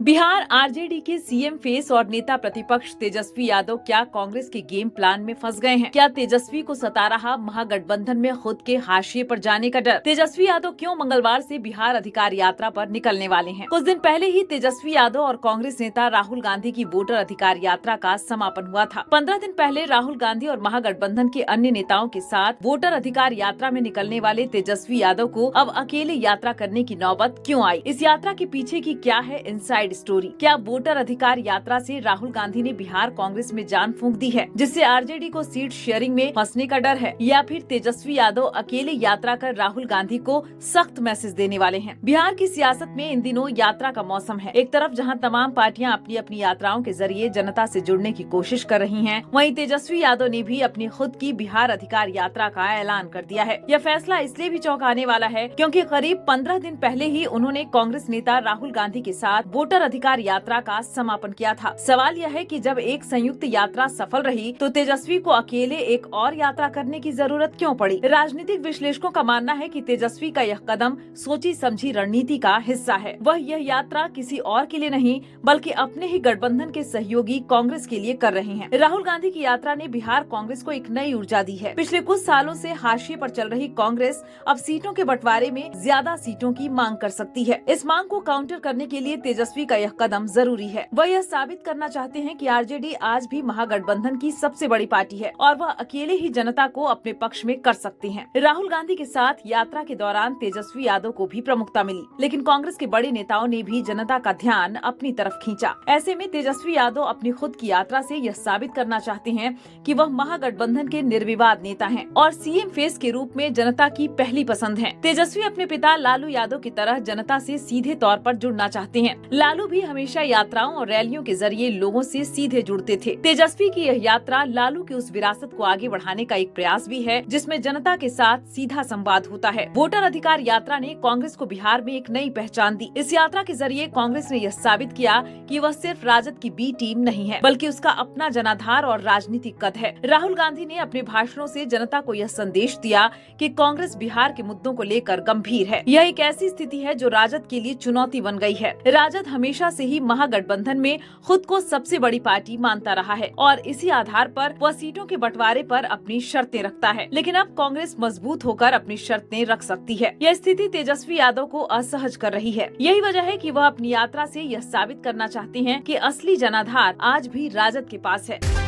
Bihar RJD के CM face और नेता प्रतिपक्ष तेजस्वी यादव क्या कांग्रेस के गेम प्लान में फंस गए हैं? क्या तेजस्वी को सता रहा महागठबंधन में खुद के हाशिए पर जाने का डर? तेजस्वी यादव क्यों मंगलवार से बिहार अधिकार यात्रा पर निकलने वाले हैं? कुछ दिन पहले ही तेजस्वी यादव और कांग्रेस नेता राहुल गांधी की वोटर अधिकार यात्रा का समापन हुआ था। 15 दिन पहले राहुल गांधी और महागठबंधन के अन्य नेताओं के साथ वोटर अधिकार यात्रा में निकलने वाले तेजस्वी यादव को अब अकेले यात्रा करने की नौबत क्यों आई? इस यात्रा के पीछे की क्या है इनसाइड स्टोरी? क्या वोटर अधिकार यात्रा से राहुल गांधी ने बिहार कांग्रेस में जान फूंक दी है, जिससे आरजेडी को सीट शेयरिंग में फंसने का डर है, या फिर तेजस्वी यादव अकेले यात्रा कर राहुल गांधी को सख्त मैसेज देने वाले हैं? बिहार की सियासत में इन दिनों यात्रा का मौसम है। एक तरफ जहां तमाम पार्टियां अपनी अपनी यात्राओं के जरिए जनता से जुड़ने की कोशिश कर रही हैं, वहीं तेजस्वी यादव ने भी अपनी खुद की बिहार अधिकार यात्रा का ऐलान कर दिया है। यह फैसला इसलिए भी चौंकाने वाला है क्योंकि करीब 15 दिन पहले ही उन्होंने कांग्रेस नेता राहुल गांधी के साथ वोटर अधिकार यात्रा का समापन किया था। सवाल यह है कि जब एक संयुक्त यात्रा सफल रही तो तेजस्वी को अकेले एक और यात्रा करने की जरूरत क्यों पड़ी? राजनीतिक विश्लेषकों का मानना है कि तेजस्वी का यह कदम सोची समझी रणनीति का हिस्सा है। वह यह यात्रा किसी और के लिए नहीं बल्कि अपने ही गठबंधन के सहयोगी कांग्रेस के लिए कर रहे हैं। राहुल गांधी की यात्रा ने बिहार कांग्रेस को एक नई ऊर्जा दी है। पिछले कुछ सालों से हाशिए पर चल रही कांग्रेस अब सीटों के बंटवारे में ज्यादा सीटों की मांग कर सकती है। इस मांग को काउंटर करने के लिए तेजस्वी का यह कदम जरूरी है। वह यह साबित करना चाहते हैं कि आरजेडी आज भी महागठबंधन की सबसे बड़ी पार्टी है और वह अकेले ही जनता को अपने पक्ष में कर सकते हैं। राहुल गांधी के साथ यात्रा के दौरान तेजस्वी यादव को भी प्रमुखता मिली, लेकिन कांग्रेस के बड़े नेताओं ने भी जनता का ध्यान अपनी तरफ खींचा। ऐसे में तेजस्वी यादव अपनी खुद की यात्रा से यह साबित करना चाहते हैं कि वह महागठबंधन के निर्विवाद नेता हैं और सीएम फेस के रूप में जनता की पहली पसंद हैं। तेजस्वी अपने पिता लालू यादव की तरह जनता से सीधे तौर पर जुड़ना चाहते हैं। लालू भी हमेशा यात्राओं और रैलियों के जरिए लोगों से सीधे जुड़ते थे। तेजस्वी की यह यात्रा लालू की उस विरासत को आगे बढ़ाने का एक प्रयास भी है, जिसमें जनता के साथ सीधा संवाद होता है। वोटर अधिकार यात्रा ने कांग्रेस को बिहार में एक नई पहचान दी। इस यात्रा के जरिए कांग्रेस ने यह साबित किया कि वह सिर्फ राजद की बी टीम नहीं है, बल्कि उसका अपना जनाधार और राजनीतिक कद है। राहुल गांधी ने अपने भाषणों से जनता को यह संदेश दिया कि कांग्रेस बिहार के मुद्दों को लेकर गंभीर है। यह एक ऐसी स्थिति है जो राजद के लिए चुनौती बन गई है। राजद हमेशा से ही महागठबंधन में खुद को सबसे बड़ी पार्टी मानता रहा है और इसी आधार पर वह सीटों के बंटवारे पर अपनी शर्तें रखता है, लेकिन अब कांग्रेस मजबूत होकर अपनी शर्तें रख सकती है। यह स्थिति तेजस्वी यादव को असहज कर रही है। यही वजह है कि वह अपनी यात्रा से यह साबित करना चाहते हैं कि असली जनाधार आज भी राजद के पास है।